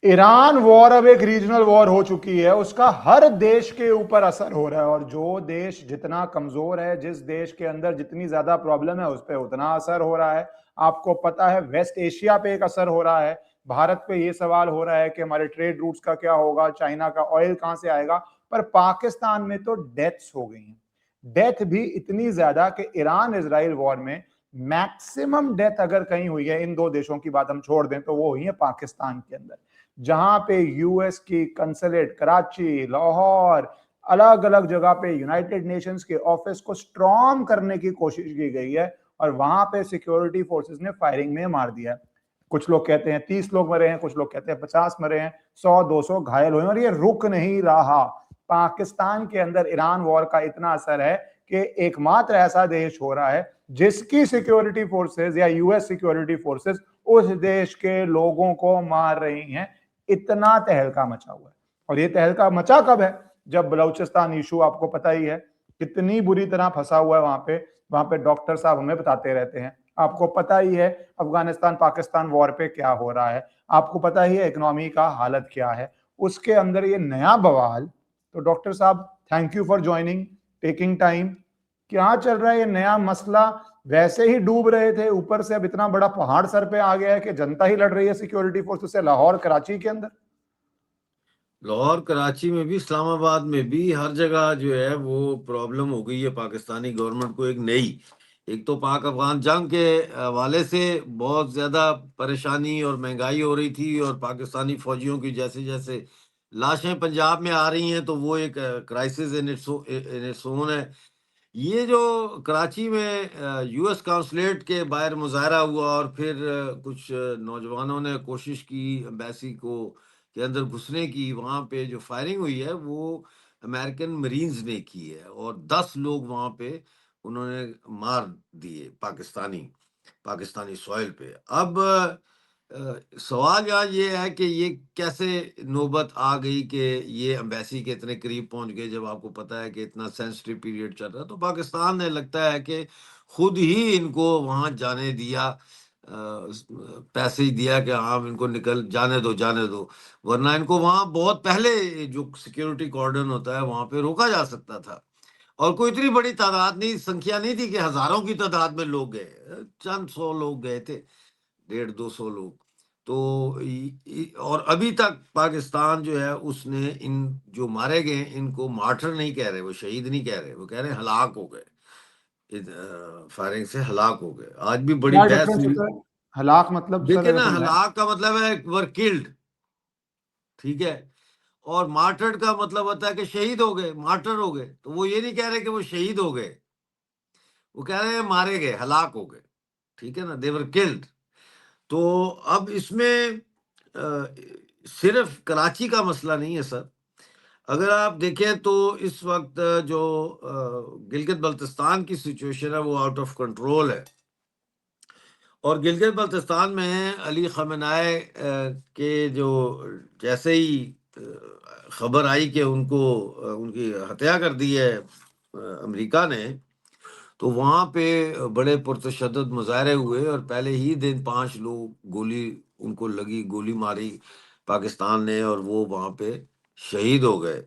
Iran war अब एक regional war हो चुकी है, उसका हर देश के ऊपर असर हो रहा है। और जो देश जितना कमजोर है, जिस देश के अंदर जितनी ज्यादा प्रॉब्लम है, उस पर उतना असर हो रहा है। आपको पता है वेस्ट एशिया पे एक असर हो रहा है। भारत पे ये सवाल हो रहा है कि हमारे ट्रेड रूट्स का क्या होगा, चाइना का ऑयल कहां से आएगा। पर पाकिस्तान में तो डेथ्स हो गई हैं, डेथ भी इतनी ज्यादा कि ईरान इजराइल वॉर में मैक्सिमम डेथ अगर कहीं हुई है, इन दो देशों की बात हम छोड़ दें, तो वो हुई है पाकिस्तान के अंदर। जहां पे यूएस की कंसुलेट कराची, लाहौर, अलग अलग जगह पे यूनाइटेड नेशंस के ऑफिस को स्ट्रॉन्ग करने की कोशिश की गई है, और वहां पे सिक्योरिटी फोर्सेस ने फायरिंग में मार दिया है। कुछ लोग कहते हैं 30 लोग मरे हैं, कुछ लोग कहते हैं 50 मरे हैं, 100-200 घायल हुए हैं, और ये रुक नहीं रहा। पाकिस्तान के अंदर ईरान वॉर का इतना असर है कि एकमात्र ऐसा देश हो रहा है जिसकी सिक्योरिटी फोर्सेस या यूएस सिक्योरिटी फोर्सेस उस देश के लोगों को मार रही हैं। इतना तहलका मचा हुआ है। और ये तहलका मचा कब है? जब बलूचिस्तान इशू आपको पता ही है कितनी बुरी तरह फंसा हुआ है वहां पे डॉक्टर साहब हमें बताते रहते हैं। आपको पता ही है अफगानिस्तान पाकिस्तान वॉर पे क्या हो रहा है। आपको पता ही है इकोनॉमी का हालत क्या है। उसके अंदर ये नया बवाल। तो डॉक्टर साहब, thank you for joining, taking time. क्या चल रहा है ये नया मसला? वैसे ही डूब रहे थे, ऊपर से अब इतना बड़ा पहाड़ सर पे आ गया है कि जनता ही लड़ रही है सिक्योरिटी फोर्सेस से, लाहौर कराची के अंदर। लाहौर कराची में भी, इस्लामाबाद में भी, हर जगह जो है वो प्रॉब्लम हो गई है पाकिस्तानी गवर्नमेंट को एक नई। एक तो पाक अफगान जंग के हवाले से बहुत ज्यादा परेशानी और महंगाई हो रही थी, और पाकिस्तानी फौजियों की जैसे जैसे लाशें पंजाब में आ रही हैं, तो वो एक क्राइसिस इन इट्स ओन है। ये जो कराची में यूएस काउंसलेट के बाहर मुजाहरा हुआ, और फिर कुछ नौजवानों ने कोशिश की एम्बेसी को के अंदर घुसने की, वहां पे जो फायरिंग हुई है वो अमेरिकन मरीन्स ने की है, और 10 लोग वहां पे उन्होंने मार दिए पाकिस्तानी पाकिस्तानी सॉइल पे। अब सवाल यहाँ ये है कि ये कैसे नौबत आ गई कि ये एम्बेसी के इतने करीब पहुंच गए, जब आपको पता है कि इतना सेंसिटिव पीरियड चल रहा है। तो पाकिस्तान ने लगता है कि खुद ही इनको वहां जाने दिया, पैसे ही दिया कि हाँ इनको निकल जाने दो जाने दो, वरना इनको वहां बहुत पहले जो सिक्योरिटी कॉर्डन होता है वहां पे रोका जा सकता था। और कोई इतनी बड़ी तादाद नहीं, संख्या नहीं थी कि हजारों की तादाद में लोग गए, चंद 100 लोग गए थे, 150-200 लोग। तो और अभी तक पाकिस्तान जो है उसने इन जो मारे गए इनको मार्टर नहीं कह रहे, वो शहीद नहीं कह रहे, वो कह रहे हैं हलाक हो गए, फायरिंग से हलाक हो गए। आज भी बड़ी क्या बहस डिफरेंस हुई। होता है? हलाक मतलब सर देखिए जरा ना, समझाएं। हलाक का मतलब है वर किल्ड, ठीक है। और मार्टर्ड का मतलब होता है कि शहीद हो गए, मार्टर हो गए। तो वो ये नहीं कह रहे कि वो शहीद हो गए, वो कह रहे हैं मारे गए, हलाक हो गए, ठीक है ना, देवर किल्ड। तो अब इसमें अ, सिर्फ कराची का मसला नहीं है सर। अगर आप देखें तो इस वक्त जो गिलगित बल्तिस्तान की सिचुएशन है वो आउट ऑफ कंट्रोल है। और गिलगित बल्तिस्तान में अली खamenei के जो जैसे ही खबर आई कि उनको उनकी हत्या कर दी है अमेरिका ने, तो वहां पे बड़े पुरतशद्दुद मुजाहरे हुए, और पहले ही दिन 5 लोग गोली उनको लगी, गोली मारी पाकिस्तान ने, और वो वहां पे शहीद हो गए।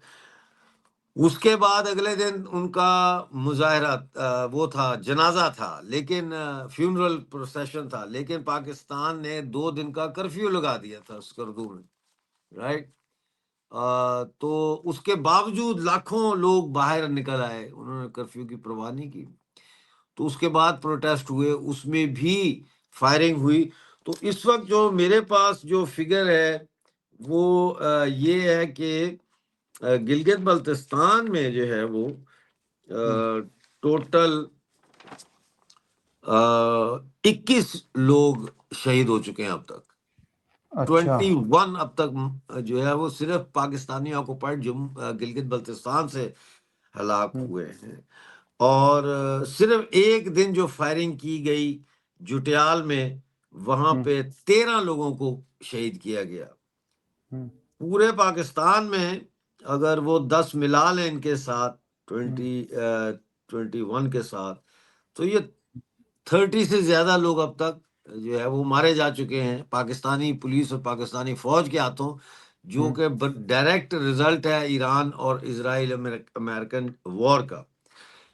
उसके बाद अगले दिन उनका मुजाहरा वो था, जनाजा था, लेकिन फ्यूनरल प्रोसेशन था, लेकिन पाकिस्तान ने 2 दिन का कर्फ्यू लगा दिया था स्कर्दू में, राइट। तो उसके बावजूद लाखों लोग बाहर निकल आए, उन्होंने कर्फ्यू की परवाह नहीं की। तो उसके बाद प्रोटेस्ट हुए, उसमें भी फायरिंग हुई। तो इस वक्त जो मेरे पास जो फिगर है वो ये है कि गिलगित बल्तिस्तान में जो है वो टोटल 21 लोग शहीद हो चुके हैं अब तक। अच्छा। 21 अब तक जो है वो सिर्फ पाकिस्तानी ऑक्युपाइड जम्मू गिलगित बल्तिस्तान से हलाक हुए हैं। और सिर्फ एक दिन जो फायरिंग की गई जुटियाल में, वहां पे 13 लोगों को शहीद किया गया। पूरे पाकिस्तान में अगर वो 10 मिला लें इनके साथ, 21 के साथ, तो ये 30 से ज्यादा लोग अब तक जो है वो मारे जा चुके हैं पाकिस्तानी पुलिस और पाकिस्तानी फौज के हाथों, जो कि डायरेक्ट रिजल्ट है ईरान और इजराइल अमेरिकन वॉर का।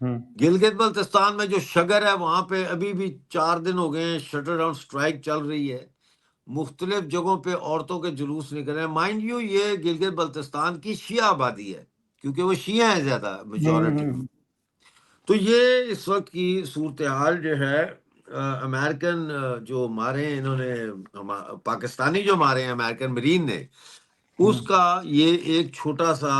गिलगित बल्तिस्तान में जो शगर है वहां पे अभी भी 4 दिन हो गए हैं, शटर डाउन स्ट्राइक चल रही है। मुख्तलिफ जगहों पे औरतों के जुलूस निकल रहे हैं। माइंड यू, ये गिलगित बल्तिस्तान की शिया आबादी है, क्योंकि वो शिया है ज्यादा मेजोरिटी। तो ये इस वक्त की सूरत हाल जो है, अमेरिकन जो मारे हैं इन्होंने, पाकिस्तानी जो मारे हैं अमेरिकन मरीन ने, उसका ये एक छोटा सा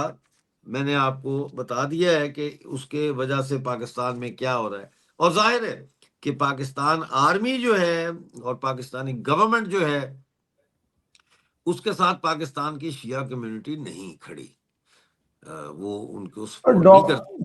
मैंने आपको बता दिया है कि उसके वजह से पाकिस्तान में क्या हो रहा है। और जाहिर है कि पाकिस्तान आर्मी जो है और पाकिस्तानी गवर्नमेंट जो है, उसके साथ पाकिस्तान की शिया कम्युनिटी नहीं खड़ी, वो उनको और सपोर्ट नहीं करती।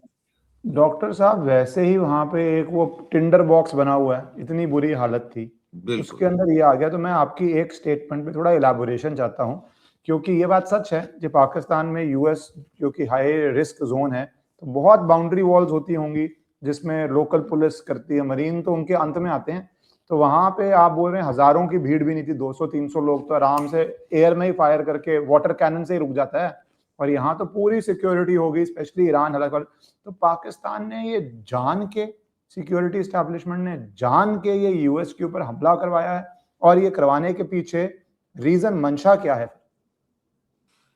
डॉक्टर साहब, वैसे ही वहां पे एक वो टिंडर बॉक्स बना हुआ है, इतनी बुरी हालत थी, उसके बिल्कुल अंदर ये आ गया। तो मैं आपकी एक स्टेटमेंट पे थोड़ा इलाबोरेशन चाहता हूँ, क्योंकि ये बात सच है कि पाकिस्तान में यूएस, क्योंकि हाई रिस्क जोन है, तो बहुत बाउंड्री वॉल्स होती होंगी जिसमें लोकल पुलिस करती है, मरीन तो उनके अंत में आते हैं। तो वहां पे आप बोल रहे हैं हजारों की भीड़ भी नहीं थी, 200-300 लोग तो आराम से एयर में ही फायर करके वाटर कैनन से ही रुक जाता है। और यहाँ तो पूरी सिक्योरिटी होगी, स्पेशली ईरान हल्का। तो पाकिस्तान ने ये जान के, सिक्योरिटी एस्टैब्लिशमेंट ने जान के ये यूएस के ऊपर हमला करवाया है, और ये करवाने के पीछे रीजन, मंशा क्या है?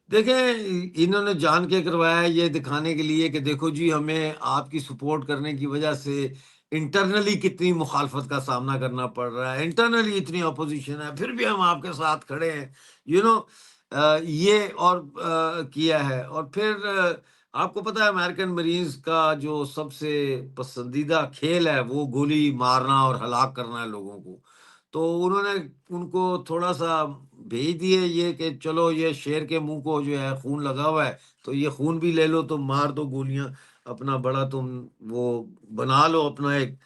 देखें, इन्होंने जान के करवाया है ये दिखाने के लिए कि देखो जी, हमें आपकी सपोर्ट करने की वजह से इंटरनली कितनी मुखालफत का सामना करना पड़ रहा है, इंटरनली इतनी अपोजिशन है, फिर भी हम आपके साथ खड़े हैं, यू नो। ये और किया है। और फिर आपको पता है अमेरिकन मरीन्स का जो सबसे पसंदीदा खेल है वो गोली मारना और हलाक करना है लोगों को। तो उन्होंने उनको थोड़ा सा भेज दिए ये कि चलो, ये शेर के मुंह को जो है खून लगा हुआ है, तो ये खून भी ले लो, तुम मार दो गोलियां, अपना बड़ा तुम वो बना लो अपना एक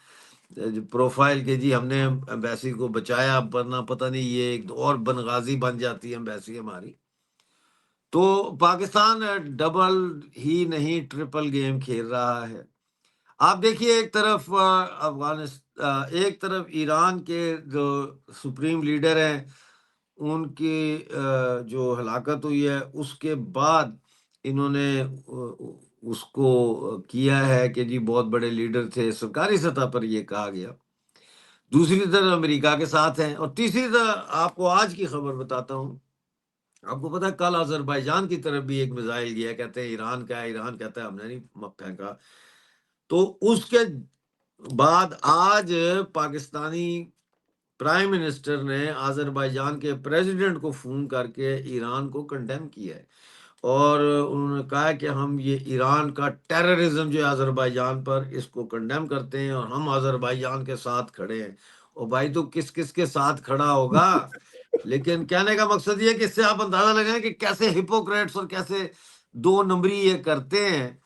प्रोफाइल के जी हमने एम्बेसी को बचाया, वरना पता नहीं ये एक और बनगाजी बन जाती है एम्बेसी हमारी। तो पाकिस्तान डबल ही नहीं ट्रिपल गेम खेल रहा है। आप देखिए, एक तरफ अफगानिस्तान, एक तरफ ईरान के जो सुप्रीम लीडर हैं उनकी जो हलाकत हुई है, उसके बाद इन्होंने उसको किया है कि जी बहुत बड़े लीडर थे, सरकारी सतह पर ये कहा गया। दूसरी तरफ अमेरिका के साथ हैं, और तीसरी तरफ आपको आज की खबर बताता हूँ। आपको पता है कल अजरबैजान की तरफ भी एक मिसाइल गया, कहते हैं ईरान का है, ईरान कहता है हमने नहीं फेंका। तो उसके बाद आज पाकिस्तानी प्राइम मिनिस्टर ने अजरबैजान के प्रेसिडेंट को फोन करके ईरान को कंडेम किया है, और उन्होंने कहा है कि हम ये ईरान का टेररिज्म जो है अजरबैजान पर, इसको कंडेम करते हैं और हम अजरबैजान के साथ खड़े हैं। और भाई, तो किस किस के साथ खड़ा होगा? लेकिन कहने का मकसद ये है कि इससे आप अंदाजा लगाएं कि कैसे हिपोक्रेट्स और कैसे दो नंबरी ये करते हैं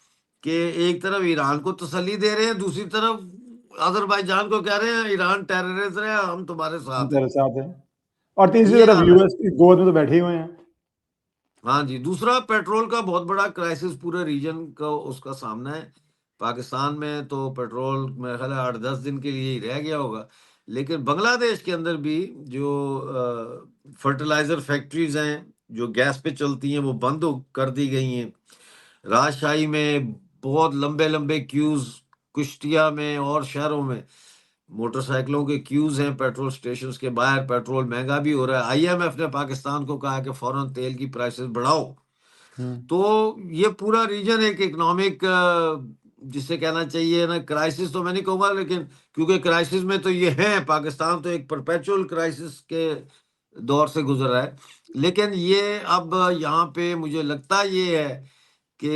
कि एक तरफ ईरान को तसल्ली दे रहे हैं, दूसरी तरफ अजरबैजान को कह रहे हैं ईरान टेररिस्ट है, हम तुम्हारे साथ हैं। मेरे साथ है। और तीसरी ये तरफ हाल है। यूएस की गोद में तो बैठे हुए हैं। हाँ जी, दूसरा पेट्रोल का बहुत बड़ा क्राइसिस पूरे रीजन का उसका सामना है। पाकिस्तान में तो पेट्रोल मेरे ख्याल है 8-10 दिन के लिए ही रह गया होगा, लेकिन बांग्लादेश के अंदर भी जो फर्टिलाइजर फैक्ट्रीज हैं जो गैस पे चलती हैं वो बंद कर दी गई हैं। राजशाही में बहुत लंबे लंबे क्यूज, कुश्तिया में और शहरों में मोटरसाइकिलों के क्यूज हैं पेट्रोल स्टेशन के बाहर। पेट्रोल महंगा भी हो रहा है। आईएमएफ ने पाकिस्तान को कहा कि फौरन तेल की प्राइसेस बढ़ाओ। तो ये पूरा रीजन एक इकोनॉमिक, जिसे कहना चाहिए ना क्राइसिस तो मैं नहीं कहूंगा, लेकिन क्योंकि क्राइसिस में तो ये है, पाकिस्तान तो एक परपेचुअल क्राइसिस के दौर से गुजर रहा है। लेकिन ये अब यहाँ पे मुझे लगता ये है कि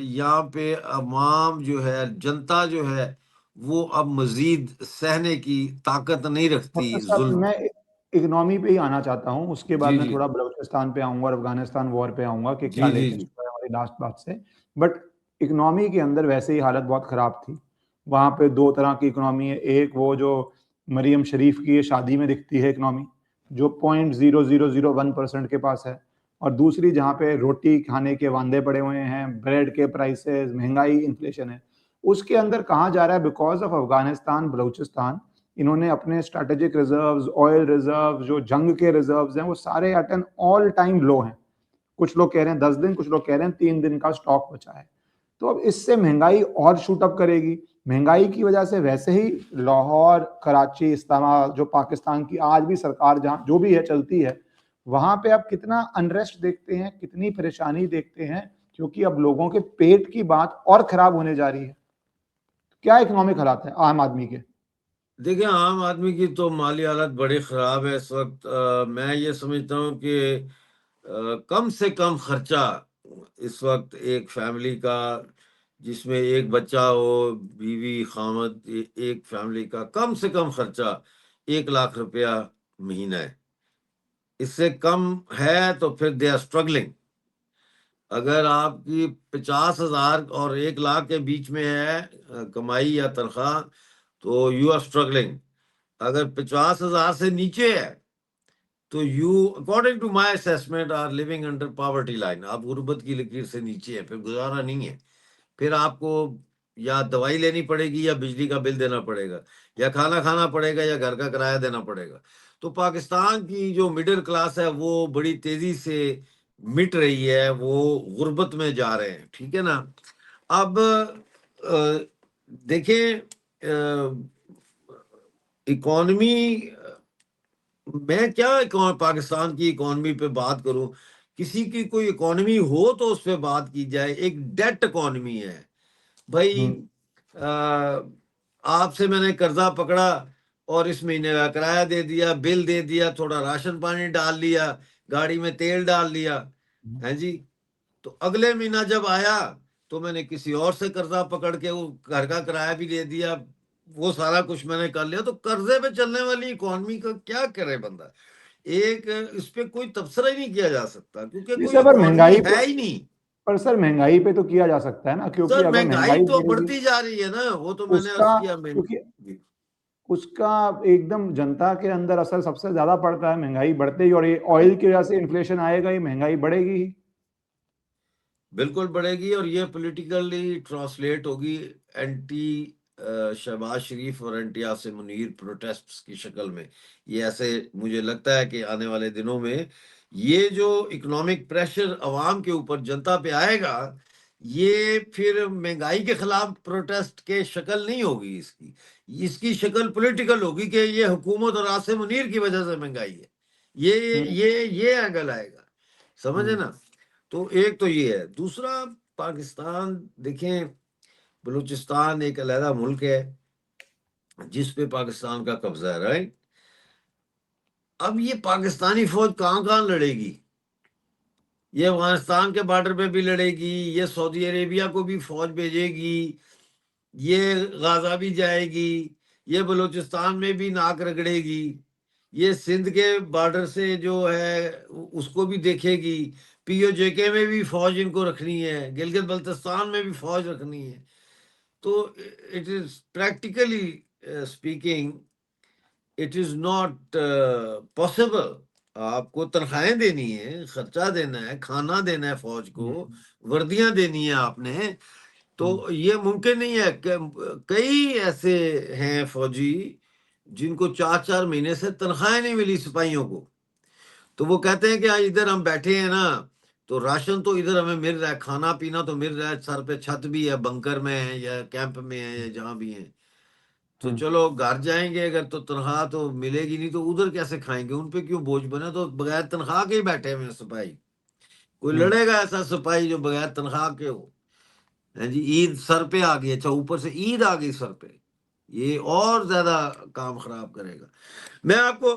यहाँ पे अवाम जो है, जनता जो है, वो अब मजीद सहने की ताकत नहीं रखती डॉक्टर साहब, जुल्म। मैं इकोनॉमी पे ही आना चाहता हूँ, उसके बाद जी मैं जी थोड़ा बलूचिस्तान पे आऊंगा और अफगानिस्तान वॉर पे आऊंगा कि क्या जी जी लेटेस्ट जी हुआ है हमारी लास्ट बात से। बट इकोनॉमी के अंदर वैसे ही हालत बहुत खराब थी। वहां पे दो तरह की इकोनॉमी है, एक वो जो मरियम शरीफ की शादी में दिखती है इकोनॉमी, जो 0.0001% के पास है, और दूसरी जहाँ पे रोटी खाने के वांदे पड़े हुए हैं, ब्रेड के प्राइसेस, महंगाई, इन्फ्लेशन है। उसके अंदर कहाँ जा रहा है? बिकॉज ऑफ अफगानिस्तान, बलूचिस्तान, इन्होंने अपने स्ट्रैटेजिक रिजर्व्स, ऑयल रिजर्व, जो जंग के रिजर्व्स हैं, वो सारे एट एन ऑल टाइम लो हैं। कुछ लोग कह रहे हैं 10 दिन, कुछ लोग कह रहे हैं 3 दिन का स्टॉक बचा है। तो अब इससे महंगाई और शूट अप करेगी। महंगाई की वजह से वैसे ही लाहौर, कराची, इस्लामाबाद, जो पाकिस्तान की आज भी सरकार जहाँ जो भी है चलती है, वहां पे अब कितना अनरेस्ट देखते हैं, कितनी परेशानी देखते हैं, क्योंकि अब लोगों के पेट की बात और खराब होने जा रही है। क्या इकोनॉमिक हालात है आम आदमी के? देखिए, आम आदमी की तो माली हालत बड़ी खराब है इस वक्त। मैं ये समझता हूँ कि कम से कम खर्चा इस वक्त एक फैमिली का, जिसमें एक बच्चा हो, बीवी, खामद, एक फैमिली का कम से कम खर्चा 1 लाख रुपया महीना है। इससे कम है तो फिर दे आर स्ट्रगलिंग। अगर आपकी 50,000 और 1 लाख के बीच में है कमाई या तनख्वाह, तो यू आर स्ट्रगलिंग। अगर 50,000 से नीचे है तो you, according to my assessment, are living under poverty line. आप गुर्बत की लकीर से नीचे है, फिर गुजारा नहीं है। फिर आपको या दवाई लेनी पड़ेगी, या बिजली का बिल देना पड़ेगा, या खाना खाना पड़ेगा, या घर का किराया देना पड़ेगा। तो पाकिस्तान की जो मिडिल क्लास है वो बड़ी तेजी से मिट रही है, वो गुर्बत में जा रहे हैं, ठीक है ना। अब देखें, इकॉनमी, मैं क्या पाकिस्तान की इकॉनमी पे बात करूं। किसी की कोई इकॉनमी हो तो उस पे बात की जाए। एक डेट इकॉनमी है भाई। आपसे मैंने कर्जा पकड़ा और इस महीने का किराया दे दिया, बिल दे दिया, थोड़ा राशन पानी डाल लिया, गाड़ी में तेल डाल लिया, है जी। तो अगले महीना जब आया तो मैंने किसी और से कर्जा पकड़ के वो घर का किराया भी दे दिया, वो सारा कुछ मैंने कर लिया। तो कर्जे पे चलने वाली इकॉनमी का क्या करे बंदा। एक इस पे कोई तबसरा ही नहीं किया जा सकता, क्योंकि जी कोई सर, पर इकॉनमी महंगाई है ही नहीं। पर सर महंगाई पे तो किया जा सकता है ना, क्योंकि सर, अगर महंगाई महंगाई तो बढ़ेगी बढ़ती जा रही है ना, वो तो मैंने अर्ज उसका किया। मैं क्योंकि उसका एकदम जनता के अंदर असर सबसे ज्यादा पड़ता है महंगाई बढ़ते ही, और ये ऑयल की वजह से इन्फ्लेशन आएगा ही, महंगाई बढ़ेगी ही। बिल्कुल बढ़ेगी, और ये पॉलिटिकली ट्रांसलेट होगी एंटी शहबाज शरीफ और एंटी आसिम मुनीर प्रोटेस्ट्स की शक्ल में। ये ऐसे मुझे लगता है कि आने वाले दिनों में ये जो इकोनॉमिक प्रेशर अवाम के ऊपर, जनता पे आएगा, ये फिर महंगाई के खिलाफ प्रोटेस्ट के शक्ल नहीं होगी। इसकी इसकी शक्ल पॉलिटिकल होगी कि ये हुकूमत और आसिम मुनीर की वजह से महंगाई है। ये हम्म, ये एंगल आएगा, समझे हम्म, ना। तो एक तो ये है। दूसरा, पाकिस्तान देखें, बलूचिस्तान एक अलहदा मुल्क है जिस पे पाकिस्तान का कब्जा है, राइट। अब ये पाकिस्तानी फौज कहाँ कहाँ लड़ेगी। ये अफगानिस्तान के बॉर्डर पे भी लड़ेगी, ये सऊदी अरेबिया को भी फौज भेजेगी, ये गाजा भी जाएगी, ये बलूचिस्तान में भी नाक रगड़ेगी, ये सिंध के बॉर्डर से जो है उसको भी देखेगी, पीओजेके में भी फौज इनको रखनी है, गिलगित बल्तिस्तान में भी फौज रखनी है। तो it is practically speaking, it is not possible. आपको तनख्वाहें देनी है, खर्चा देना है, खाना देना है, फौज को वर्दियां देनी है आपने। तो ये मुमकिन नहीं है कि कई ऐसे हैं फौजी जिनको 4-4 महीने से तनख्वाहें नहीं मिली सिपाहियों को। तो वो कहते हैं कि आज इधर हम बैठे हैं ना, तो राशन तो इधर हमें मिल रहा है, खाना पीना तो मिल रहा है, सर पे छत भी है, बंकर में है या कैंप में है या जहां भी है। तो चलो घर जाएंगे, अगर तो तनख्वाह तो मिलेगी नहीं तो उधर कैसे खाएंगे, उन पे क्यों बोझ बने। तो बगैर तनख्वाह के ही बैठे हुए हैं सिपाही। कोई लड़ेगा ऐसा सिपाही जो बगैर तनख्वाह के हो, है जी। ईद सर पे आ गई, अच्छा ऊपर से ईद आ गई सर पे, ये और ज्यादा काम खराब करेगा। मैं आपको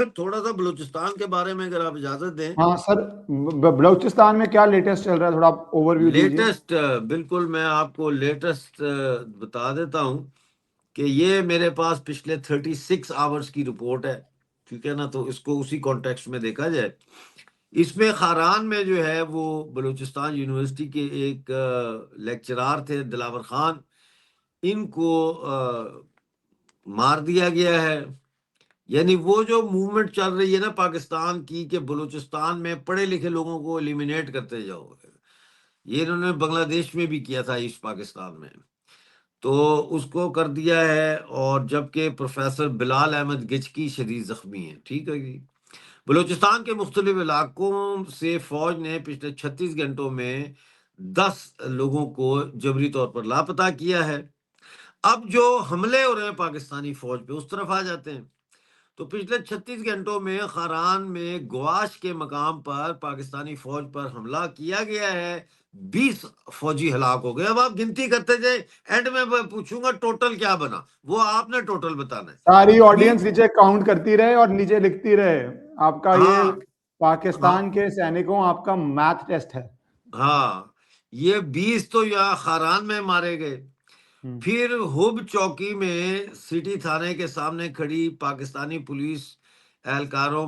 थोड़ा सा बलूचिस्तान के बारे में, अगर आप इजाजत दें। हाँ सर, बलूचिस्तान में क्या लेटेस्ट चल रहा है, थोड़ा आप ओवरव्यू दीजिए। लेटेस्ट, बिल्कुल मैं आपको लेटेस्ट बता देता हूं कि ये मेरे पास पिछले 36 आवर्स की रिपोर्ट है, ठीक है ना। तो इसको उसी कॉन्टेक्स्ट में देखा जाए। इसमें खारान में जो है वो बलूचिस्तान यूनिवर्सिटी के एक लेक्चरार थे, दिलावर खान, इनको मार दिया गया है। यानी वो जो मूवमेंट चल रही है ना पाकिस्तान की, कि बलूचिस्तान में पढ़े लिखे लोगों को एलिमिनेट करते जाओ, ये इन्होंने बांग्लादेश में भी किया था, ईस्ट पाकिस्तान में। तो उसको कर दिया है, और जबकि प्रोफेसर बिलाल अहमद गिचकी शदीद जख्मी है। ठीक है जी। बलूचिस्तान के मुख्तलिफ इलाकों से फौज ने पिछले 36 घंटों में 10 लोगों को जबरी तौर पर लापता किया है। अब जो हमले हो रहे हैं पाकिस्तानी फौज पे, उस तरफ आ जाते हैं। तो पिछले 36 घंटों में खारान में गवाश के मकाम पर पाकिस्तानी फौज पर हमला किया गया है। 20 फौजी हलाक हो गए। अब आप गिनती करते जाए, एंड में मैं पूछूंगा टोटल क्या बना, वो आपने टोटल बताना है। सारी ऑडियंस 20, नीचे काउंट करती रहे और नीचे लिखती रहे। आपका ये हाँ पाकिस्तान हाँ के सैनिकों आपका मैथ टेस्ट है। हाँ, ये 20 तो यहाँ खारान में मारे गए। हम्म, फिर हुब चौकी में सिटी थाने के सामने खड़ी पाकिस्तानी पुलिस एहलकारों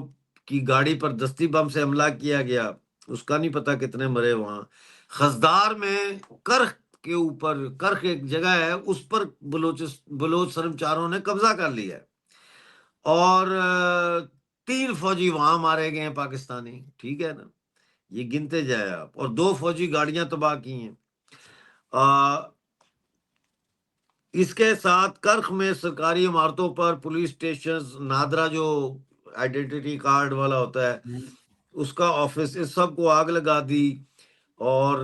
की गाड़ी पर दस्ती बम से हमला किया गया। उसका नहीं पता कितने मरे वहां। खसदार में करख के ऊपर, करख एक जगह है, उस पर बलोच कर्मचारियों ने कब्जा कर लिया है। और 3 फौजी वहां मारे गए हैं पाकिस्तानी। ठीक है ना, ये गिनते जाए आप। और 2 फौजी गाड़ियां तबाह की हैं। इसके साथ कर्ख में सरकारी इमारतों पर, पुलिस स्टेशन, नादरा जो आइडेंटिटी कार्ड वाला होता है हम्म, उसका ऑफिस, इस सब को आग लगा दी। और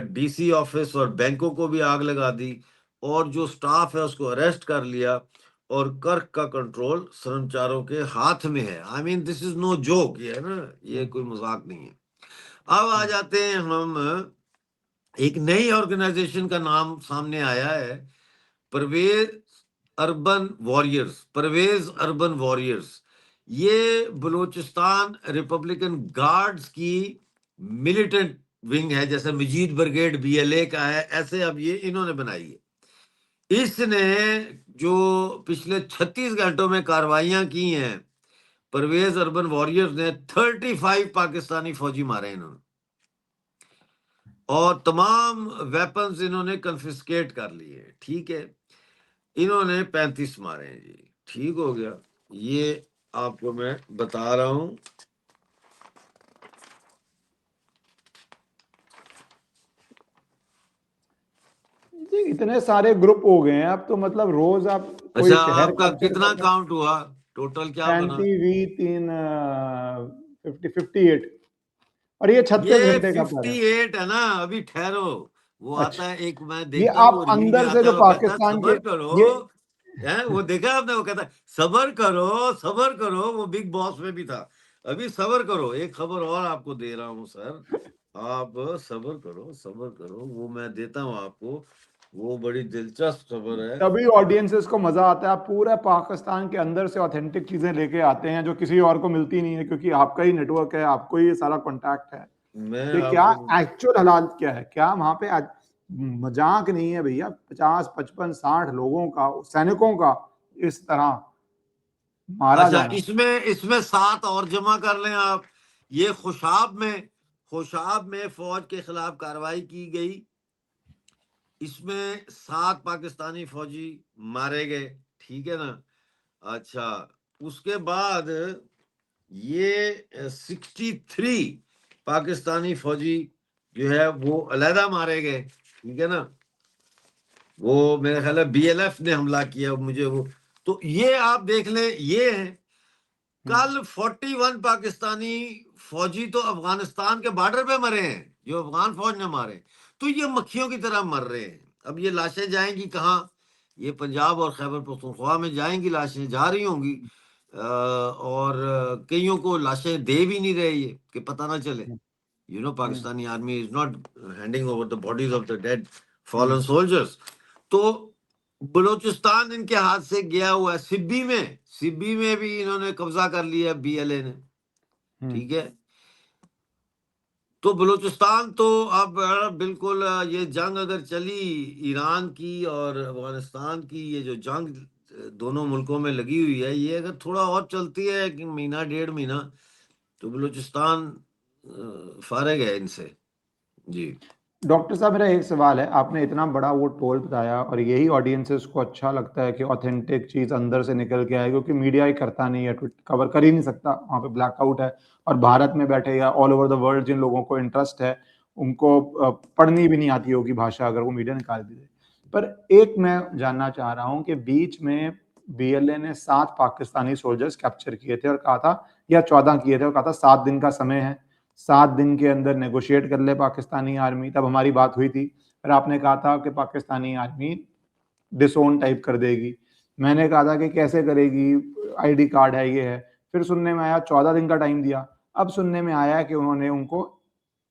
डीसी ऑफिस और बैंकों को भी आग लगा दी। और जो स्टाफ है उसको अरेस्ट कर लिया। और कर्क का कंट्रोल कर्मचारियों के हाथ में है। I mean this is no joke, ये है ना, ये हम्म, कोई मजाक नहीं है। अब आ हम्म। जाते हैं हम, एक नई ऑर्गेनाइजेशन का नाम सामने आया है, परवेज परवेज अर्बन वॉरियर्स। ये बलूचिस्तान रिपब्लिकन गार्ड्स की मिलिटेंट विंग है, जैसे मजीद ब्रिगेड बीएलए का है, ऐसे अब ये इन्होंने बनाई है। इसने जो पिछले 36 घंटों में कार्रवाइयां की हैं, परवेज अर्बन वॉरियर्स ने 35 पाकिस्तानी फौजी मारे इन्होंने। और तमाम वेपन्स इन्होंने कन्फिस्केट कर लिए। ठीक है, इन्होंने 35 मारे हैं जी। ठीक हो गया, ये आपको मैं बता रहा हूं। जी, इतने सारे ग्रुप हो गए हैं अब तो, मतलब रोज आप कोई अच्छा, शहर आपका कैप्चर कितना करना। काउंट हुआ, टोटल क्या बना? 20 V 3 58। और ये 36 घंटे का पर है। 58 है ना, अभी ठहरो। वो अच्छा, आता है एक, मैं ये देखता हूँ, वो आप रील में अंदर से आता है, जो वो कहता है पाकिस्तान के सबर करो। ये है, वो देखा आपने, वो कहता है सबर करो, सबर करो। वो बिग बॉस में भी था। अभी सबर करो, एक खबर और आपको दे रहा हूँ सर। आप सबर करो, सबर करो, वो मैं देता हूँ आपको। वो बड़ी दिलचस्प खबर है। तभी ऑडियंसेस को मजा आता है। आप पूरा पाकिस्तान के अंदर से ऑथेंटिक चीजें लेके आते हैं जो किसी और को मिलती नहीं है, क्योंकि आपका ही नेटवर्क है, आपको ही ये सारा कॉन्टैक्ट है मैं कि क्या आपको, एक्चुअल हालात क्या है, क्या वहां पे मजाक नहीं है भैया। 50 55 60 लोगों का, सैनिकों का इस तरह मारा अच्छा, जाना। इसमें इसमें 7 और जमा कर लें आप। ये खुशाब में फौज के खिलाफ कार्रवाई की गई। इसमें 7 पाकिस्तानी फौजी मारे गए। ठीक है ना। अच्छा, उसके बाद ये 63 पाकिस्तानी फौजी जो है वो अलहदा मारे गए। ठीक है ना। वो मेरे ख्याल है बीएलएफ ने हमला किया, मुझे वो। तो ये आप देख लें, ये है। कल 41 पाकिस्तानी फौजी तो अफगानिस्तान के बॉर्डर पे मरे हैं, जो अफगान फौज ने मारे। तो ये मक्खियों की तरह मर रहे हैं। अब ये लाशें जाएंगी कहाँ? ये पंजाब और खैबर पख्तूनख्वा में जाएंगी, लाशें जा रही होंगी। और कईयों को लाशें दे भी नहीं रहे ये, कि पता ना चले। Pakistani army is not handing over the bodies of the dead fallen soldiers. तो बलूचिस्तान इनके हाथ से गया हुआ है। सिब्बी में भी इन्होंने कब्जा कर लिया बीएलए ने। ठीक है। तो बलूचिस्तान तो अब बिल्कुल, ये जंग अगर चली ईरान की और अफगानिस्तान की, ये जो जंग दोनों मुल्कों में लगी हुई है, ये अगर थोड़ा और चलती है कि महीना 1.5 महीना, तो बलूचिस्तान फारिग है इनसे जी। डॉक्टर साहब, मेरा एक सवाल है। आपने इतना बड़ा वो टोल बताया और यही ऑडियंसेस को अच्छा लगता है कि ऑथेंटिक चीज अंदर से निकल के आए, क्योंकि मीडिया ही करता नहीं है, कवर कर ही नहीं सकता, वहां पे ब्लैकआउट है। और भारत में बैठे या ऑल ओवर द वर्ल्ड जिन लोगों को इंटरेस्ट है, उनको पढ़नी भी नहीं आती होगी भाषा, अगर वो मीडिया निकाल दी जाए। पर एक मैं जानना चाह रहा हूं कि बीच में बीएलए ने 7 पाकिस्तानी सोल्जर्स कैप्चर किए थे और कहा था, या 14 किए थे और कहा था 7 दिन का समय है, 7 दिन के अंदर नेगोशिएट कर ले पाकिस्तानी आर्मी। तब हमारी बात हुई थी, फिर आपने कहा था कि पाकिस्तानी आर्मी डिसोन टाइप कर देगी। मैंने कहा था कि कैसे करेगी, आईडी कार्ड है, ये है। फिर सुनने में आया 14 दिन का टाइम दिया। अब सुनने में आया कि उन्होंने उनको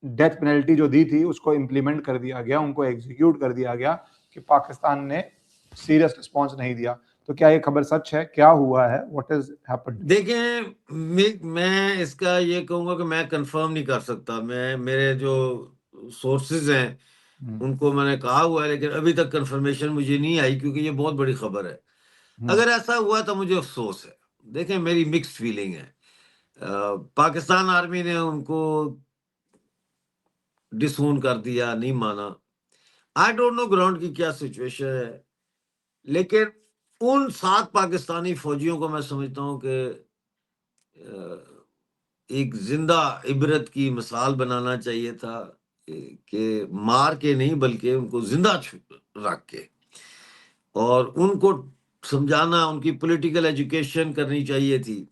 डेथ पेनल्टी जो दी थी उसको इम्प्लीमेंट कर दिया गया, उनको एग्जीक्यूट कर दिया गया, कि पाकिस्तान ने सीरियस रिस्पॉन्स नहीं दिया। तो क्या ये खबर सच है, क्या हुआ है, व्हाट इज हैपेंड? देखें, मैं इसका ये कहूंगा कि मैं कंफर्म नहीं कर सकता। मेरे जो सोर्सेज हैं उनको मैंने कहा हुआ है, लेकिन अभी तक कंफर्मेशन मुझे नहीं आई, क्योंकि ये बहुत बड़ी खबर है। अगर ऐसा हुआ तो मुझे अफसोस है। देखें, मेरी मिक्स्ड फीलिंग है। पाकिस्तान आर्मी ने उनको डिसोन कर दिया, नहीं माना। आई डोंट नो ग्राउंड की क्या सिचुएशन है, लेकिन उन 7 पाकिस्तानी फौजियों को मैं समझता हूं कि एक जिंदा इबरत की मिसाल बनाना चाहिए था, कि मार के नहीं बल्कि उनको जिंदा रख के, और उनको समझाना, उनकी पॉलिटिकल एजुकेशन करनी चाहिए थी,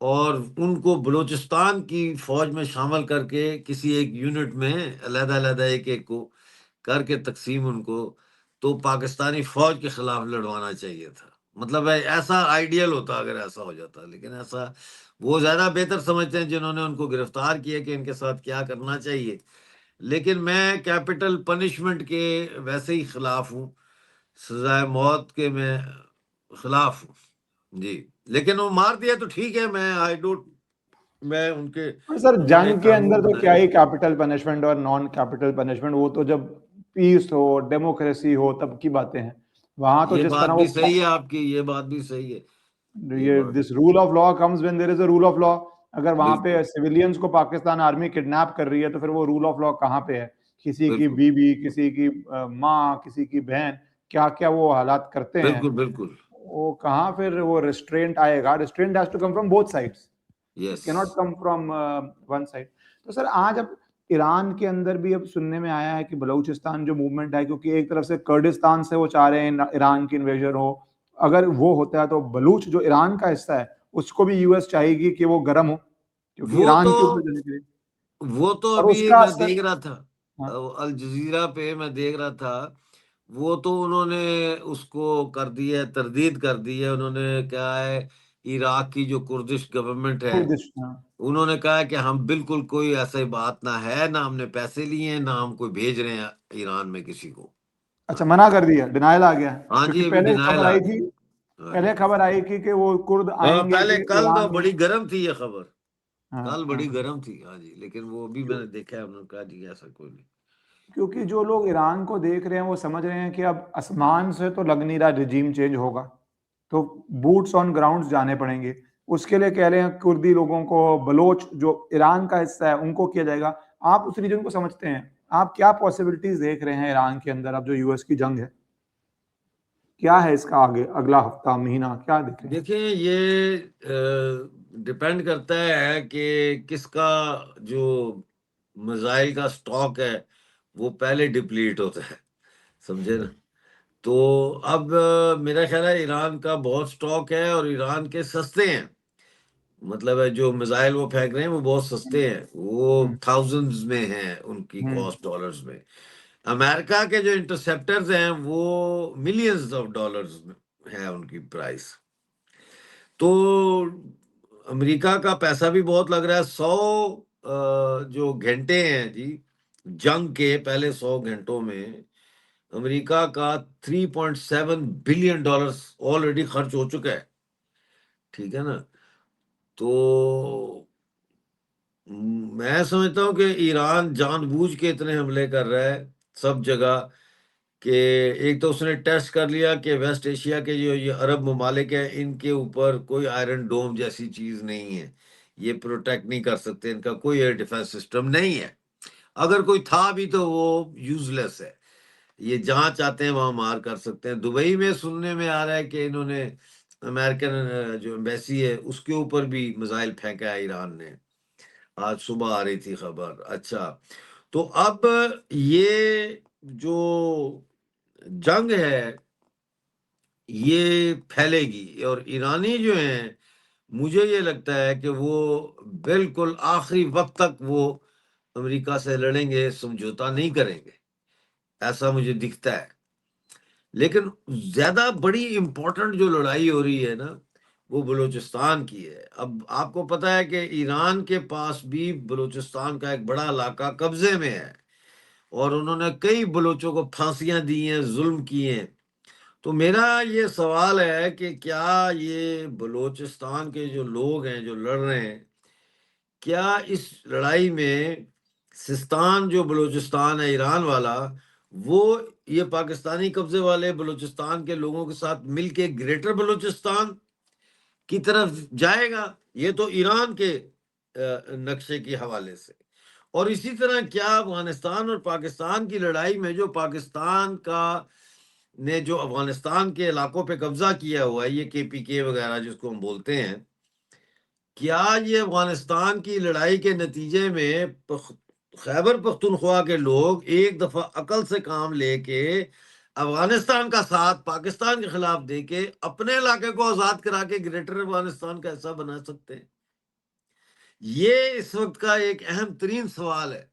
और उनको बलूचिस्तान की फौज में शामिल करके किसी एक यूनिट में अलग-अलग एक-एक को करके तकसीम उनको, तो पाकिस्तानी फौज के खिलाफ लड़वाना चाहिए था। मतलब ऐसा आइडियल होता अगर ऐसा हो जाता, लेकिन ऐसा वो ज्यादा बेहतर समझते हैं जिन्होंने उनको गिरफ्तार किया कि इनके साथ क्या करना चाहिए। लेकिन मैं कैपिटल पनिशमेंट के वैसे ही खिलाफ हूँ, सजाए मौत के मैं खिलाफ हूँ जी। लेकिन वो मार दिया तो ठीक है, मैं आई डोंट, मैं उनके, पर सर, उन्होंने जंग के अंदर कानून तो क्या बनाए। ही कैपिटल पनिशमेंट और नॉन कैपिटल पनिशमेंट, वो तो जब पीस हो, डेमोक्रेसी हो, तब की बातें हैं। वहां तो ये जिस बात तरह भी वो, सही है आपकी, ये बात भी सही है, ये ये बात this rule of law comes when there is a rule of law. अगर वहां पे बिल्कुल, सिविलियंस को पाकिस्तान आर्मी किडनैप कर रही है, तो फिर वो रूल ऑफ लॉ कहाँ पे है? किसी की बिल्कुल, बीवी, किसी की माँ, किसी की बहन, क्या क्या वो हालात करते हैं, बिल्कुल, बिल्कुल। वो कहाँ फिर वो रिस्ट्रेंट आएगा? Restraint has to come from both sides, it yes. Can not come from one side. तो सर, आज अब ईरान के अंदर भी अब सुनने में आया है कि बलूचिस्तान जो मूवमेंट है, क्योंकि एक तरफ से कुर्दिस्तान से वो चाह रहे हैं ईरान की इन्वेजन हो, अगर वो होता है तो बलूच जो ईरान का हिस्सा है उसको भी यूएस चाहेगी कि वो गर्म हो, क्योंकि वो ईरान तो के ऊपर जाने के लिए। वो तो और अभी उसका मैं असर, देख रहा था, हाँ, अल जजीरा पे मैं देख रहा था। वो तो उन्होंने उसको कर दिया है, तरदीद कर दी है। उन्होंने क्या है, इराक की जो कुर्दिश गवर्नमेंट है, कुर्दिश, हाँ। उन्होंने कहा है कि हम बिल्कुल कोई ऐसी बात ना है, ना हमने पैसे लिए हैं, ना हम कोई भेज रहे हैं ईरान में किसी को। हाँ अच्छा, जी, मना कर दिया, डिनायल आ गया। हाँ क्योंकि जी, अभी पहले डिनायल खबर आ आई गई। थी, हाँ पहले जी। खबर आई थी कि वो कुर्द हाँ, आएंगे पहले कि कल तो ईरान में। बड़ी गर्म थी ये खबर, हाँ, कल बड़ी हाँ। गर्म थी। हाँ जी, लेकिन वो भी मैंने देखा है, उन्होंने कहा जी ऐसा कोई नहीं। क्योंकि जो लोग ईरान को देख रहे हैं वो समझ रहे हैं कि अब आसमान से तो लग नहीं रहा रिजीम चेंज होगा, तो बूट्स ऑन ग्राउंड जाने पड़ेंगे। उसके लिए कह रहे हैं कुर्दी लोगों को, बलोच जो ईरान का हिस्सा है उनको किया जाएगा। आप उस रीजन को समझते हैं, आप क्या पॉसिबिलिटीज देख रहे हैं ईरान के अंदर? अब जो यूएस की जंग है, क्या है इसका आगे अगला हफ्ता, महीना, क्या देख रहे हैं? देखिए, ये डिपेंड करता है कि किसका जो मिसाइल का स्टॉक है वो पहले डिप्लीट होता है, समझे ना। तो अब मेरा ख्याल है ईरान का बहुत स्टॉक है, और ईरान के सस्ते हैं। मतलब है जो मिसाइल वो फेंक रहे हैं वो बहुत सस्ते हैं, वो हम्म, थाउजेंड्स में हैं उनकी हम्म, कॉस्ट, डॉलर्स में। अमेरिका के जो इंटरसेप्टर्स हैं वो मिलियंस ऑफ डॉलर्स में है उनकी प्राइस। तो अमेरिका का पैसा भी बहुत लग रहा है। 100 जो घंटे हैं जी, जंग के पहले 100 घंटों में अमेरिका का 3.7 बिलियन डॉलर्स ऑलरेडी खर्च हो चुका है, ठीक है ना। तो मैं समझता हूँ कि ईरान जानबूझ के इतने हमले कर रहा है सब जगह, कि एक तो उसने टेस्ट कर लिया कि वेस्ट एशिया के जो ये अरब ममालिक हैं इनके ऊपर कोई आयरन डोम जैसी चीज नहीं है, ये प्रोटेक्ट नहीं कर सकते, इनका कोई एयर डिफेंस सिस्टम नहीं है। अगर कोई था भी तो वो यूजलेस है, ये जहां चाहते हैं वहां मार कर सकते हैं। दुबई में सुनने में आ रहा है कि इन्होंने अमेरिकन जो एम्बेसी है उसके ऊपर भी मिसाइल फेंका है ईरान ने, आज सुबह आ रही थी खबर। अच्छा, तो अब ये जो जंग है ये फैलेगी, और ईरानी जो हैं मुझे ये लगता है कि वो बिल्कुल आखिरी वक्त तक वो अमेरिका से लड़ेंगे, समझौता नहीं करेंगे, ऐसा मुझे दिखता है। लेकिन ज्यादा बड़ी इंपॉर्टेंट जो लड़ाई हो रही है ना, वो बलूचिस्तान की है। अब आपको पता है कि ईरान के पास भी बलूचिस्तान का एक बड़ा इलाका कब्जे में है, और उन्होंने कई बलोचों को फांसियां दी हैं, जुल्म किए हैं। तो मेरा ये सवाल है कि क्या ये बलूचिस्तान के जो लोग हैं जो लड़ रहे हैं, क्या इस लड़ाई में सिस्तान जो बलूचिस्तान है ईरान वाला, वो ये पाकिस्तानी कब्जे वाले बलूचिस्तान के लोगों के साथ मिलके ग्रेटर बलूचिस्तान की तरफ जाएगा? ये तो ईरान के नक्शे के हवाले से। और इसी तरह क्या अफगानिस्तान और पाकिस्तान की लड़ाई में जो पाकिस्तान का ने जो अफगानिस्तान के इलाकों पे कब्जा किया हुआ है, ये केपीके वगैरह जिसको हम बोलते हैं, क्या ये अफगानिस्तान की लड़ाई के नतीजे में खैबर पख्तूनख्वा के लोग एक दफा अकल से काम लेके अफगानिस्तान का साथ पाकिस्तान के खिलाफ देके अपने इलाके को आजाद करा के ग्रेटर अफगानिस्तान का हिस्सा बना सकते हैं? ये इस वक्त का एक अहम तरीन सवाल है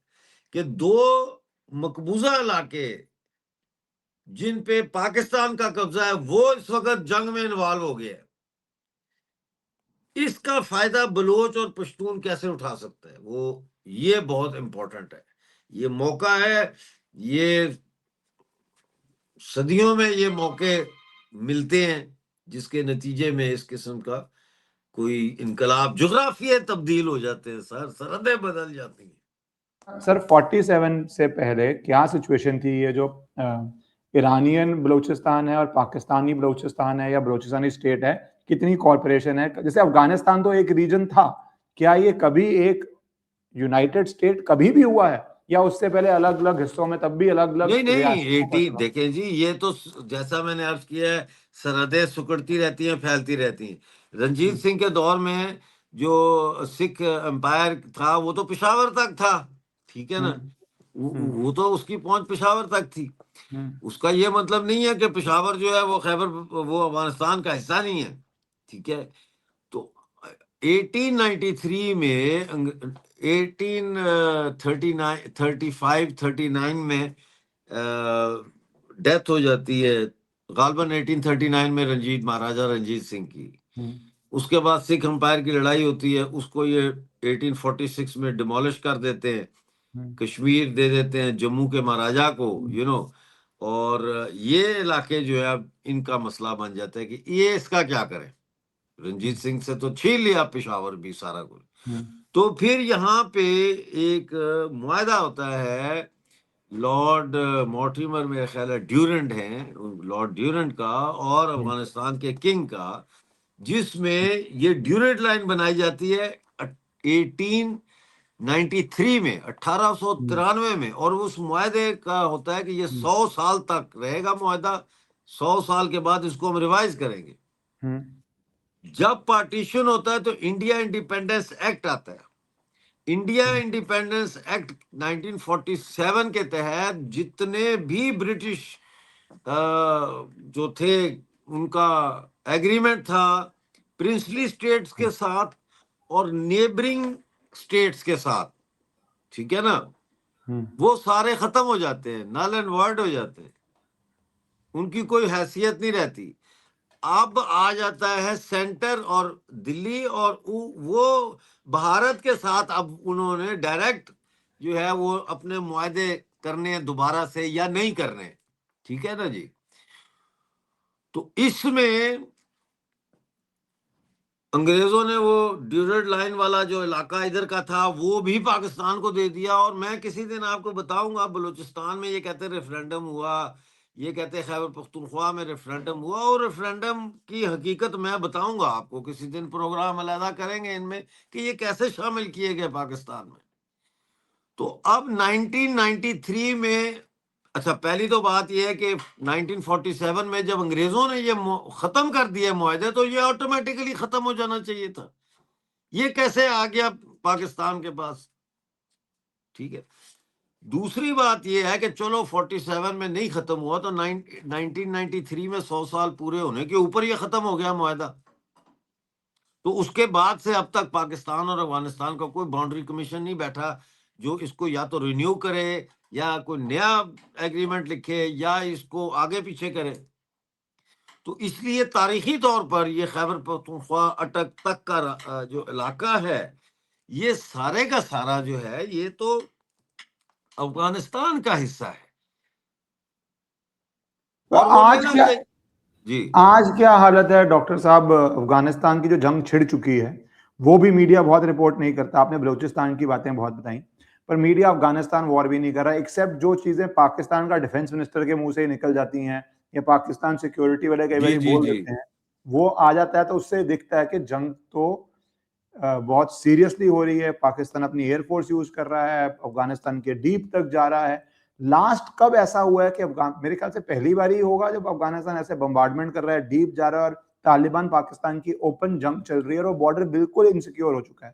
कि दो मकबूजा इलाके जिन पे पाकिस्तान का कब्जा है वो इस वक्त जंग में इन्वॉल्व हो गया है। इसका फायदा बलोच और पश्तून कैसे उठा सकता है? वो ये बहुत इंपॉर्टेंट है। ये मौका है, ये सदियों में ये मौके मिलते हैं जिसके नतीजे में इस किस्म का कोई इनकलाब, जुग्राफिया तब्दील हो जाते हैं सर, सरहदें बदल जाती हैं। सर 47 से पहले क्या सिचुएशन थी? ये जो ईरानियन बलूचिस्तान है और पाकिस्तानी बलूचिस्तान है या बलूचिस्तानी स्टेट है, कितनी कॉर्पोरेशन है? जैसे अफगानिस्तान तो एक रीजन था, क्या ये कभी एक यूनाइटेड स्टेट कभी भी हुआ है, या उससे पहले अलग अलग हिस्सों में तब भी अलग अलग नहीं नहीं, रियासतों का 80 था? देखें जी, ये तो जैसा मैंने अर्ज किया है, सरहदें सिकुड़ती रहती हैं, फैलती रहती हैं। रंजीत सिंह के दौर में जो सिख एम्पायर था वो तो पेशावर तक था, ठीक है ना, वो तो उसकी पहुंच पेशावर तक थी। उसका ये मतलब नहीं है कि पेशावर जो है वो खैबर वो अफगानिस्तान का हिस्सा नहीं है, ठीक है। तो 1893 में 1839 में डेथ हो जाती है गालबन 1839 में रंजीत महाराजा रंजीत सिंह की। उसके बाद सिख एम्पायर की लड़ाई होती है, उसको ये 1846 में डिमोलिश कर देते हैं, कश्मीर दे देते हैं जम्मू के महाराजा को, और ये इलाके जो है अब इनका मसला बन जाता है कि ये इसका क्या करें। रंजीत सिंह से तो छीन लिया पेशावर भी सारा कुछ। तो फिर यहाँ पे एक मुआहदा होता है लॉर्ड मॉर्टिमर, मेरा ख्याल है ड्यूरेंट हैं, लॉर्ड ड्यूरेंट का और अफगानिस्तान के किंग का, जिसमें ये ड्यूरेंट लाइन बनाई जाती है 1893 में, 1893 में। और उस मुआहदे का होता है कि ये 100 साल तक रहेगा मुआहदा, 100 साल के बाद इसको हम रिवाइज करेंगे। जब पार्टीशन होता है तो इंडिया इंडिपेंडेंस एक्ट आता है। इंडिया इंडिपेंडेंस एक्ट 1947 के तहत जितने भी ब्रिटिश जो थे उनका एग्रीमेंट था प्रिंसली स्टेट्स के साथ और नेबरिंग स्टेट्स के साथ, ठीक है ना, वो सारे खत्म हो जाते हैं, नल एंड वर्ड हो जाते हैं, उनकी कोई हैसियत नहीं रहती। अब आ जाता है सेंटर और दिल्ली, और वो भारत के साथ अब उन्होंने डायरेक्ट जो है वो अपने मुआहदे करने हैं दोबारा से या नहीं करने, ठीक है ना जी। तो इसमें अंग्रेजों ने वो ड्यूरेंट लाइन वाला जो इलाका इधर का था वो भी पाकिस्तान को दे दिया। और मैं किसी दिन आपको बताऊंगा बलूचिस्तान में ये कहते रेफरेंडम हुआ, ये कहते खैबर पख्तूनख्वा में रेफरेंडम हुआ, और रेफरेंडम की हकीकत मैं बताऊंगा आपको, किसी दिन प्रोग्राम अलहदा करेंगे इनमें कि ये कैसे शामिल किए गए पाकिस्तान में। तो अब 1993 में, अच्छा पहली तो बात यह है कि 1947 में जब अंग्रेजों ने ये खत्म कर दिया मुआहदे, तो ये ऑटोमेटिकली खत्म हो जाना चाहिए था। ये कैसे आ गया पाकिस्तान के पास, ठीक है। दूसरी बात यह है कि चलो 47 में नहीं खत्म हुआ तो 1993 में 100 साल पूरे होने के ऊपर ये खत्म हो गया मुआहदा। तो उसके बाद से अब तक पाकिस्तान और अफगानिस्तान का कोई बाउंड्री कमीशन नहीं बैठा जो इसको या तो रिन्यू करे या कोई नया एग्रीमेंट लिखे या इसको आगे पीछे करे। तो इसलिए तारीखी तौर पर ये खैबर पख्तूनख्वा अटक तक का जो इलाका है, ये सारे का सारा जो है ये तो अफगानिस्तान का हिस्सा है तो और वो आज लेना क्या चाहिए। जी आज क्या हालत है डॉक्टर साहब? अफगानिस्तान की जो जंग छिड़ चुकी है वो भी मीडिया बहुत रिपोर्ट नहीं करता। आपने बलूचिस्तान की बातें बहुत बताई, पर मीडिया अफगानिस्तान वॉर भी नहीं कर रहा, एक्सेप्ट जो चीजें पाकिस्तान का डिफेंस मिनिस्टर के मुंह से ही निकल जाती हैं या पाकिस्तान सिक्योरिटी वाले कई जी बार जी बोल जी देते हैं, वो आ जाता है तो उससे दिखता है कि जंग तो बहुत सीरियसली हो रही है। पाकिस्तान अपनी एयरफोर्स यूज कर रहा है, अफगानिस्तान के डीप तक जा रहा है। लास्ट कब ऐसा हुआ है कि अफगान, मेरे ख्याल से पहली बार ही होगा जब अफगानिस्तान ऐसे बम्बार्डमेंट कर रहा है, डीप जा रहा है और तालिबान पाकिस्तान की ओपन जंग चल रही है और वो बॉर्डर बिल्कुल इनसिक्योर हो चुका है?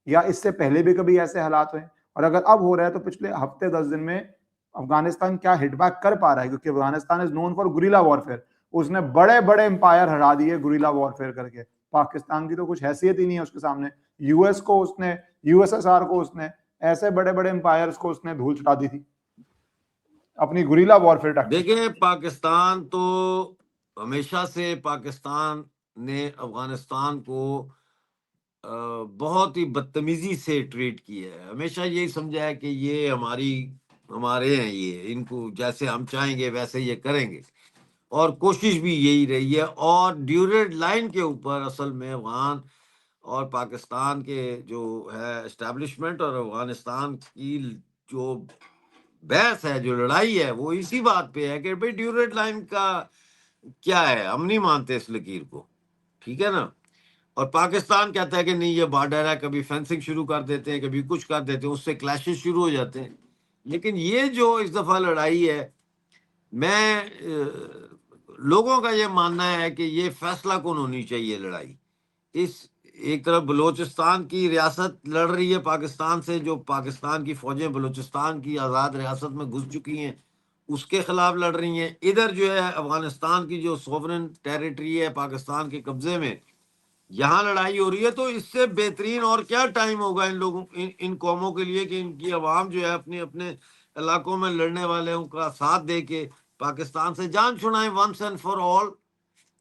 या इससे पहले भी कभी ऐसे हालात हुए? और अगर अब हो रहा है तो पिछले हफ्ते 10 दिन में अफगानिस्तान क्या हिटबैक कर पा रहा है? क्योंकि Afghanistan is known for guerrilla warfare, उसने बड़े बड़े एम्पायर हरा दिए गुरिल्ला वॉरफेयर करके। पाकिस्तान की तो कुछ हैसियत ही नहीं है उसके सामने। यूएस को उसने, यूएसएसआर को उसने, ऐसे बड़े बड़े एम्पायर्स को उसने धूल चटा दी थी अपनी गुरिल्ला वॉरफेयर टैक्टिक। देखिए, पाकिस्तान तो हमेशा से पाकिस्तान ने अफगानिस्तान को बहुत ही बदतमीजी से ट्रीट किया है। हमेशा यही समझा है कि ये हमारे हैं, ये इनको जैसे हम चाहेंगे वैसे ये करेंगे और कोशिश भी यही रही है। और ड्यूरेड लाइन के ऊपर असल में अफगान और पाकिस्तान के जो है एस्टेब्लिशमेंट और अफगानिस्तान की जो बहस है, जो लड़ाई है, वो इसी बात पे है कि भाई ड्यूरेड लाइन का क्या है, हम नहीं मानते इस लकीर को, ठीक है ना। और पाकिस्तान कहता है कि नहीं ये बॉर्डर है, कभी फेंसिंग शुरू कर देते हैं, कभी कुछ कर देते हैं, उससे क्लैशेस शुरू हो जाते हैं। लेकिन ये जो इस दफा लड़ाई है, मैं लोगों का ये मानना है कि ये फैसला कौन होनी चाहिए लड़ाई। इस एक तरफ बलूचिस्तान की रियासत लड़ रही है पाकिस्तान से, जो पाकिस्तान की फौजें बलूचिस्तान की आज़ाद रियासत में घुस चुकी हैं, उसके खिलाफ लड़ रही हैं। इधर जो है अफगानिस्तान की जो सोवरेन टेरिटरी है पाकिस्तान के कब्जे में, यहाँ लड़ाई हो रही है। तो इससे बेहतरीन और क्या टाइम होगा इन लोगों, इन कौमों के लिए कि इनकी आवाम जो है अपने अपने इलाकों में लड़ने वालों का साथ दे के पाकिस्तान से जान छुड़ाएं वंस एंड फॉर ऑल।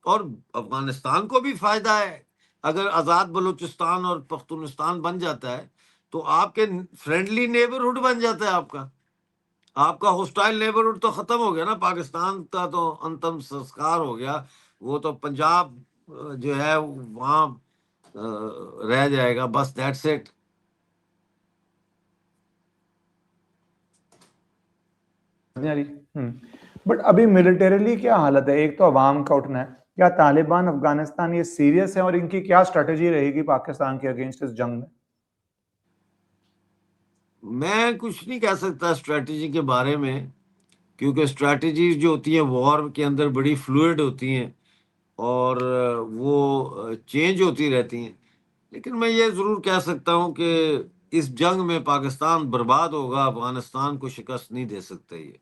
और अफगानिस्तान को भी फायदा है अगर आज़ाद बलूचिस्तान और पख्तूनिस्तान बन जाता है, तो आपके फ्रेंडली नेबरहुड बन जाता है। आपका होस्टाइल नेबरहुड तो खत्म हो गया ना, पाकिस्तान का तो अंतिम संस्कार हो गया। वो तो पंजाब जो है वहां रह जाएगा, बस दैट्स इट। बट अभी मिलिटरीली क्या हालत है? एक तो अवाम का उठना है, क्या तालिबान अफगानिस्तान ये सीरियस है और इनकी क्या स्ट्रेटेजी रहेगी पाकिस्तान के अगेंस्ट इस जंग में? मैं कुछ नहीं कह सकता स्ट्रेटजी के बारे में, क्योंकि स्ट्रेटजीज जो होती हैं वॉर के अंदर बड़ी फ्लूइड होती हैं और वो चेंज होती रहती हैं। लेकिन मैं ये ज़रूर कह सकता हूँ कि इस जंग में पाकिस्तान बर्बाद होगा, अफगानिस्तान को शिकस्त नहीं दे सकता ये।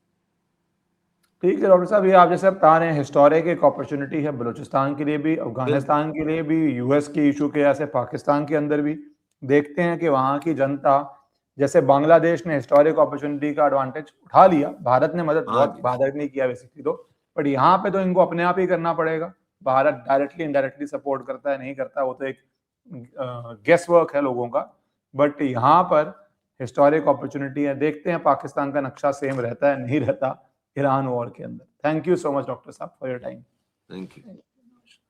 ठीक है डॉक्टर साहब, ये आप जैसे बता रहे हैं हिस्टोरिक एक अपॉर्चुनिटी है बलूचिस्तान के लिए भी, बिल्कुल। अफगानिस्तान के लिए भी, यूएस के इशू के ऐसे पाकिस्तान के अंदर भी। देखते हैं कि वहाँ की जनता, जैसे बांग्लादेश ने हिस्टोरिक अपॉर्चुनिटी का एडवांटेज उठा लिया, भारत ने मदद हाँ बहुत जी। भारत नहीं किया बेसिकली तो, बट यहाँ पे तो इनको अपने आप ही करना पड़ेगा। भारत डायरेक्टली इनडायरेक्टली सपोर्ट करता है नहीं करता वो तो एक गेस वर्क है लोगों का, बट यहाँ पर हिस्टोरिक अपॉर्चुनिटी है। देखते हैं पाकिस्तान का नक्शा सेम रहता है नहीं रहता ईरान वॉर के अंदर। Thank you so much doctor साहब for your time. Thank you.